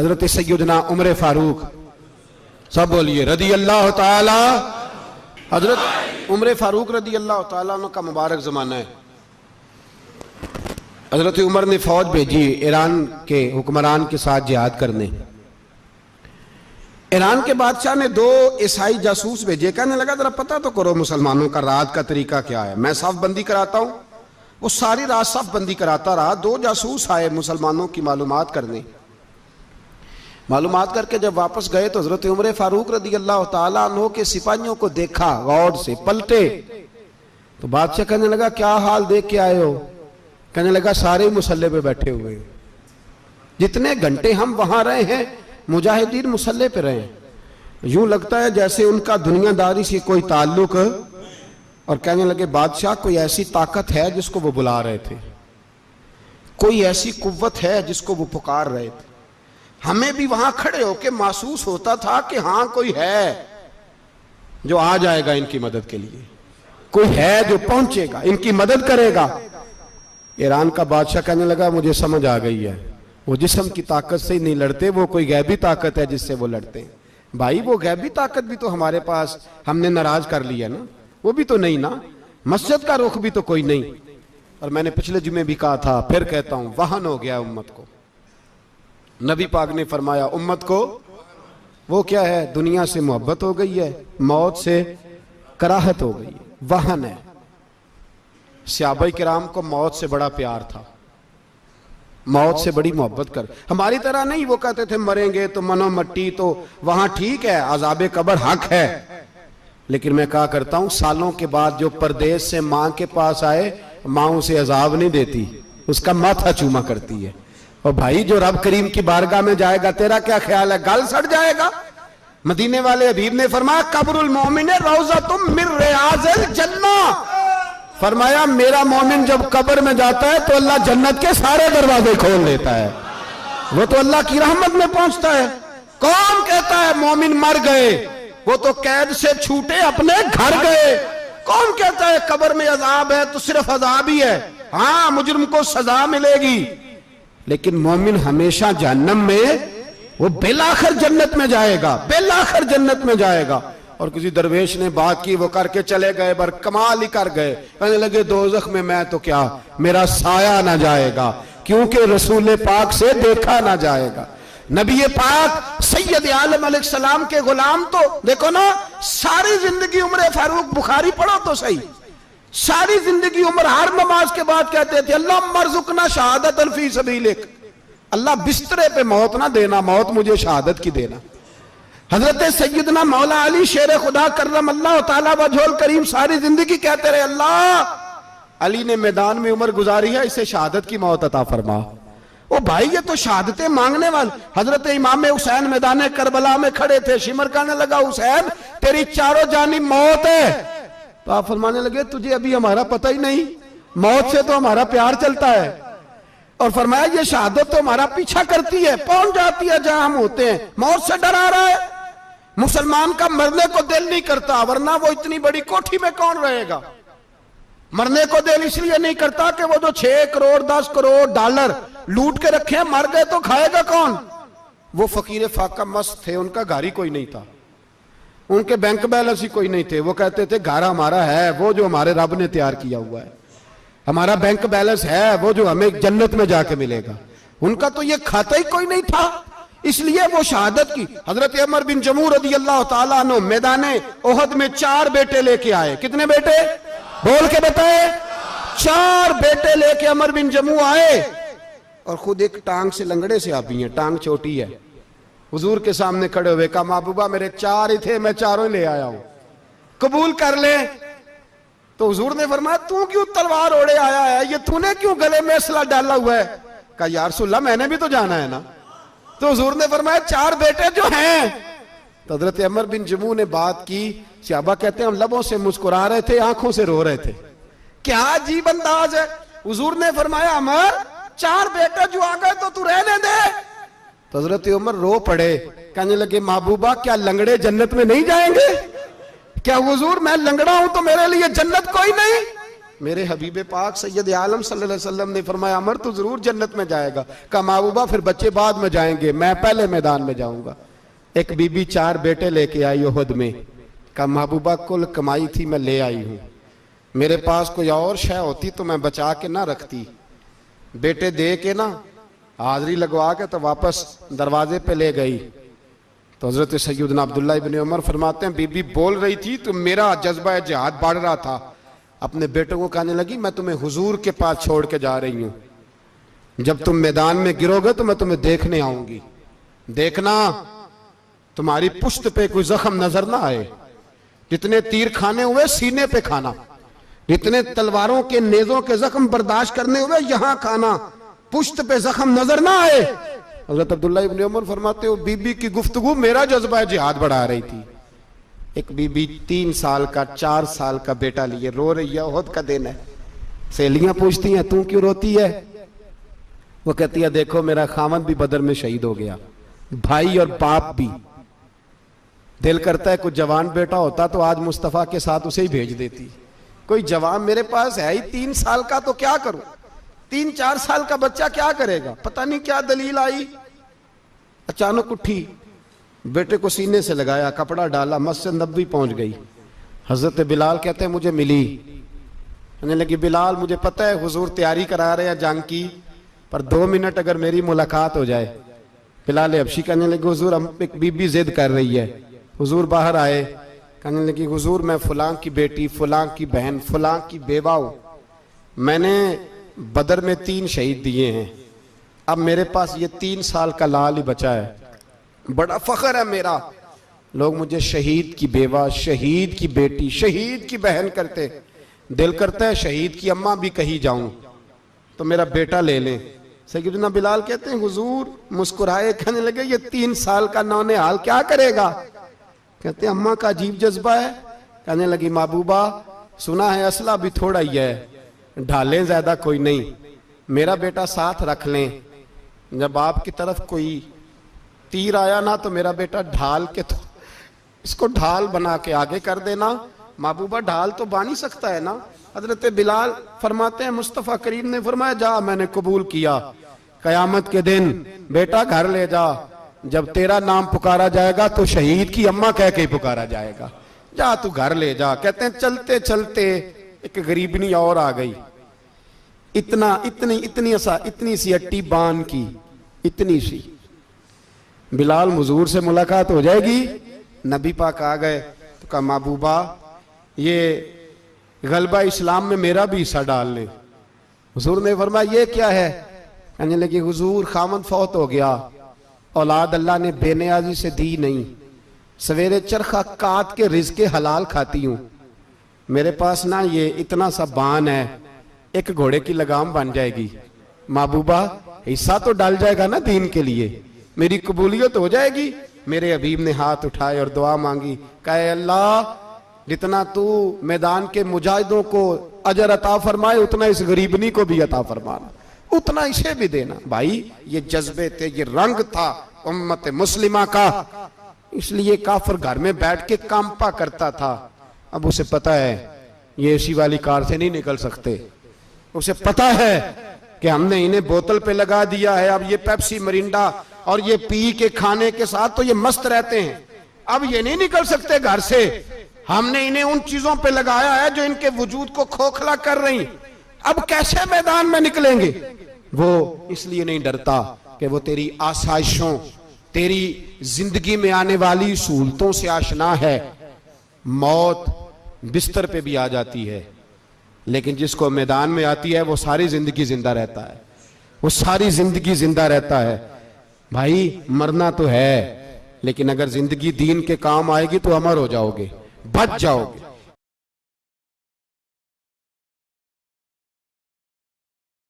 हजरत सैयदना उमर फारूक, सब बोलिए रदी अल्लाह ताला। हजरत उमर फारूक रदी अल्लाह ताला का मुबारक ज़माना है। हजरत उमर ने फौज भेजी ईरान के हुक्मरान के साथ जिहाद करने। ईरान के बादशाह ने 2 ईसाई जासूस भेजे, कहने लगा जरा पता तो करो मुसलमानों का रात का तरीका क्या है, मैं साफ बंदी कराता हूं। वो सारी रात साफ बंदी कराता रहा। 2 जासूस आए मुसलमानों की मालूमात करने। मालूमात करके जब वापस गए तो हजरत उमर फारूक रदी अल्लाह ताला अन्हु के सिपाहियों को देखा, गौर से पलटे तो बादशाह कहने लगा क्या हाल देख के आए हो? कहने लगा सारे मुसल्ले पे बैठे हुए, जितने घंटे हम वहां रहे हैं मुजाहिदीन मुसल्ले पे रहे, यूं लगता है जैसे उनका दुनियादारी से कोई ताल्लुक। और कहने लगे बादशाह कोई ऐसी ताकत है जिसको वो बुला रहे थे, कोई ऐसी कुव्वत है जिसको वो पुकार रहे थे। हमें भी वहां खड़े होके महसूस होता था कि हाँ कोई है जो आ जाएगा इनकी मदद के लिए, कोई है जो पहुंचेगा इनकी मदद करेगा। ईरान का बादशाह कहने लगा मुझे समझ आ गई है, वो जिस्म की ताकत से ही नहीं लड़ते, वो कोई गैबी ताकत है जिससे वो लड़ते हैं। भाई वो गैबी ताकत भी तो हमारे पास हमने नाराज कर लिया ना, वो भी तो नहीं ना, मस्जिद का रुख भी तो कोई नहीं। और मैंने पिछले जुमे भी कहा था, फिर कहता हूं, वहन हो गया उम्मत को। नबी पाक ने फरमाया उम्मत को वो क्या है, दुनिया से मोहब्बत हो गई है, मौत से कराहत हो गई है, वहन है। सहाबाए किराम को मौत से बड़ा प्यार था, मौत से बड़ी मोहब्बत कर। हमारी तरह नहीं, वो कहते थे मरेंगे तो मनो मट्टी, तो वहां ठीक है, अजाबे कब्र हक है। लेकिन मैं कहा करता हूं सालों के बाद जो परदेश से मां के पास आए, मां उसे अजाब नहीं देती, उसका माथा चूमा करती है। और भाई जो रब करीम की बारगाह में जाएगा, तेरा क्या ख्याल है, गल सड़ जाएगा? मदीने वाले हबीब ने फरमाया कब्रुल मोमिन रौज़तुम मिन रियाज़िल जन्नह, फरमाया मेरा मोमिन जब कब्र में जाता है तो अल्लाह जन्नत के सारे दरवाजे खोल देता है, वो तो अल्लाह की रहमत में पहुंचता है। कौन कहता है मोमिन मर गए, वो तो कैद से छूटे अपने घर गए। कौन कहता है कब्र में अजाब है तो सिर्फ अजाब ही है, हाँ मुजरिम को सजा मिलेगी, लेकिन मोमिन हमेशा जहन्नम में, वो बेलाखिर जन्नत में जाएगा, बेलाखिर जन्नत में जाएगा। और किसी दरवेश ने बात की, वो करके चले गए, पर कमाल ही कर गए, कहने लगे दोज़ख में मैं तो क्या, मेरा साया ना जाएगा, क्योंकि रसूल पाक से देखा ना जाएगा। नबी पाक सैयद आलम अलैहिस्सलाम के गुलाम तो देखो ना, सारी जिंदगी उम्र फारूक, बुखारी पढ़ो तो सही, सारी जिंदगी उम्र हर नमाज के बाद कहते थे अल्लाह मरजुकना शहादतन फी सबीलिक, अल्लाह बिस्तरे पे मौत ना देना, मौत मुझे शहादत की देना। हजरत सैयदना मौला अली शेर खुदा करम अल्लाह ताला वजहुल करीम सारी जिंदगी कहते रहे अल्लाह अली ने मैदान में उम्र गुजारी है, इसे शहादत की मौत अता फरमा। ओ भाई ये तो शहादतें मांगने वाले। हजरत इमाम हुसैन मैदान करबला में खड़े थे, शिमर कहने लगा हुसैन तेरी चारों जानिब मौत है, तो आप फरमाने लगे तुझे अभी हमारा पता ही नहीं, मौत से तो हमारा प्यार चलता है। और फरमाया ये शहादत तो हमारा पीछा करती है, पहुंच जाती है जहां हम होते हैं, मौत से डरा रहा है। मुसलमान का मरने को दिल नहीं करता, वरना वो इतनी बड़ी कोठी में कौन रहेगा। मरने को दिल इसलिए नहीं करता कि वो जो 6 करोड़ 10 करोड़ डॉलर लूट के रखे हैं, मर गए तो खाएगा कौन। वो फकीर फाका मस्त थे, उनका घर ही कोई नहीं था, उनके बैंक बैलेंस ही कोई नहीं थे। वो कहते थे घर हमारा है वो जो हमारे रब ने तैयार किया हुआ है, हमारा बैंक बैलेंस है वो जो हमें जन्नत में जाके मिलेगा। उनका तो ये खाता ही कोई नहीं था, इसलिए वो शहादत की। हजरत उमर बिन जमू रदी अल्लाह ताला अन्हु मैदाने ओहद में 4 बेटे लेके आए। कितने बेटे बोल के बताए? 4 बेटे लेके उमर बिन जमू आए, और खुद एक टांग से लंगड़े से आप ही हैं, टांग छोटी है। हुजूर के सामने खड़े हुए कहा महबूबा मेरे 4 ही थे, मैं 4 ही ले आया हूं, कबूल कर ले। तो हुजूर ने फरमाया तू क्यों तलवार ओढ़े आया है, ये तूने क्यों गले में असला डाला हुआ है? कहा या रसूलल्लाह मैंने भी तो जाना है ना। तो हुजूर ने फरमाया 4 बेटे जो हैं। तो हजरत उमर बिन जमू ने बात की, सहाबा कहते हैं हम लबों से मुस्कुरा रहे थे, आंखों से रो रहे थे, क्या अजीब अंदाज है। हुजूर ने फरमाया उमर 4 बेटे जो आ गए तो तू रहने दे। तो हजरत उमर रो पड़े, कहने लगे महबूबा क्या लंगड़े जन्नत में नहीं जाएंगे? क्या हुजूर मैं लंगड़ा हूं तो मेरे लिए जन्नत कोई नहीं? मेरे हबीब पाक सैयद आलम सल्लल्लाहु अलैहि वसल्लम ने फरमाया अमर तो जरूर जन्नत में जाएगा। कहा महबूबा फिर बच्चे बाद में जाएंगे, मैं पहले मैदान में जाऊंगा। एक बीबी 4 बेटे लेके आई उहद में। कहा महबूबा कुल कमाई थी मैं ले आई हूं, मेरे पास कोई और शय होती तो मैं बचा के ना रखती। बेटे दे के ना हाजिरी लगवा के तो वापस दरवाजे पे ले गई। तो हजरत सैयदना अब्दुल्लाह इब्न उमर फरमाते हैं बीबी बोल रही थी तो मेरा जज्बा जिहाद बढ़ रहा था। अपने बेटों को कहने लगी मैं तुम्हें हुजूर के पास छोड़ के जा रही हूं, जब तुम मैदान में गिरोगे तो मैं तुम्हें देखने आऊंगी, देखना तुम्हारी पुश्त पे कोई जख्म नजर ना आए। जितने तीर खाने हुए सीने पे खाना, जितने तलवारों के नेजों के जख्म बर्दाश्त करने हुए यहां खाना, पुश्त पे जख्म नजर ना आए। हजरत अब्दुल्लाह इब्न उमर फरमाते हो बीबी की गुफ्तगू मेरा जज्बा जिहाद बढ़ा रही थी। एक बीबी 3 साल का 4 साल का बेटा लिए रो रही है, ओहद का दिन है। सहेलियां पूछती हैं तू क्यों रोती है? वो कहती है देखो मेरा खामद भी बदर में शहीद हो गया, भाई और बाप भी। दिल करता है कोई जवान बेटा होता तो आज मुस्तफा के साथ उसे ही भेज देती। कोई जवान मेरे पास है ही 3 साल का तो क्या करूं, 3-4 साल का बच्चा क्या करेगा? पता नहीं क्या दलील आई, अचानक उठी, बेटे को सीने से लगाया, कपड़ा डाला, मस्जिद नबवी पहुंच गई। हजरत बिलाल कहते हैं मुझे मिली, कहने लगी बिलाल मुझे पता है हुजूर तैयारी करा रहे हैं जंग की, पर 2 मिनट अगर मेरी मुलाकात हो जाए। बिलाल हबशी कहने लगे हुजूर हम एक बीबी जिद कर रही है। हुजूर बाहर आए, कहने लगी हुजूर मैं फलां की बेटी, फलां की बहन, फलां की बेवा हूं, मैंने बदर में 3 शहीद दिए हैं, अब मेरे पास ये 3 साल का लाल ही बचा है, बड़ा फख्र है मेरा। लोग मुझे शहीद की बेवा, शहीद की बेटी, शहीद की बहन करते, दिल करता है शहीद की अम्मा भी कहीं जाऊं तो मेरा बेटा ले लें। सैयदना बिलाल कहते हैं हुजूर मुस्कुराए, कहने लगे ये 3 साल का नौनिहाल क्या करेगा? कहते हैं अम्मा का अजीब जज्बा है। कहने लगी महबूबा सुना है असला भी थोड़ा ही है, ढालें ज्यादा कोई नहीं, मेरा बेटा साथ रख लें, जब आपकी तरफ कोई तीर आया ना तो मेरा बेटा ढाल के तो इसको ढाल बना के आगे कर देना। महबूबा ढाल तो बानी सकता है ना। हजरत बिलाल फरमाते हैं मुस्तफ़ा करीम ने फरमाया जा मैंने कबूल किया, कयामत के दिन बेटा घर ले जा, जब तेरा नाम पुकारा जाएगा तो शहीद की अम्मा कह के ही पुकारा जाएगा, जा तू घर ले जा। कहते हैं चलते चलते एक गरीबनी और आ गई, इतनी सी अट्टी बान की, इतनी सी। बिलाल हुजूर से मुलाकात हो जाएगी, नबी पाक आ गए तो कहा महबूबा ये गलबा इस्लाम में मेरा भी हिस्सा डाल ले। हुजूर ने फरमाया ये क्या है? कहने लगे हुजूर खामद फौत हो गया, औलाद अल्लाह ने बेनियाजी से दी नहीं, सवेरे चरखा काट के रिज़्क़े हलाल खाती हूं, मेरे पास ना ये इतना सा बान है, एक घोड़े की लगाम बन जाएगी, महबूबा हिस्सा तो डाल जाएगा ना दीन के लिए, मेरी कबूलियत हो जाएगी। मेरे हबीब ने हाथ उठाए और दुआ मांगी, कहे अल्लाह जितना तू मैदान के मुजाहिदों को अजर अता फरमाए उतना इस गरीबनी को भी अता फरमाना, उतना इसे भी देना। भाई ये जज्बे थे, ये रंग था उम्मत मुस्लिमा का, इसलिए काफिर घर में बैठ के कांपा करता था। अब उसे पता है ये एसी वाली कार से नहीं निकल सकते, उसे पता है कि हमने इन्हें बोतल पे लगा दिया है, अब ये पेप्सी मरिंडा और ये पी के खाने के साथ तो ये मस्त रहते हैं, अब ये नहीं निकल सकते घर से, हमने इन्हें उन चीजों पे लगाया है जो इनके वजूद को खोखला कर रही, अब कैसे मैदान में निकलेंगे? वो इसलिए नहीं डरता कि वो तेरी आसाइशों, तेरी जिंदगी में आने वाली सहूलतों से आशना है। मौत बिस्तर पे भी आ जाती है, लेकिन जिसको मैदान में आती है वो सारी जिंदगी जिंदा रहता है, वो सारी जिंदगी जिंदा रहता है। भाई मरना तो है, लेकिन अगर जिंदगी दीन के काम आएगी तो अमर हो जाओगे, बच जाओगे।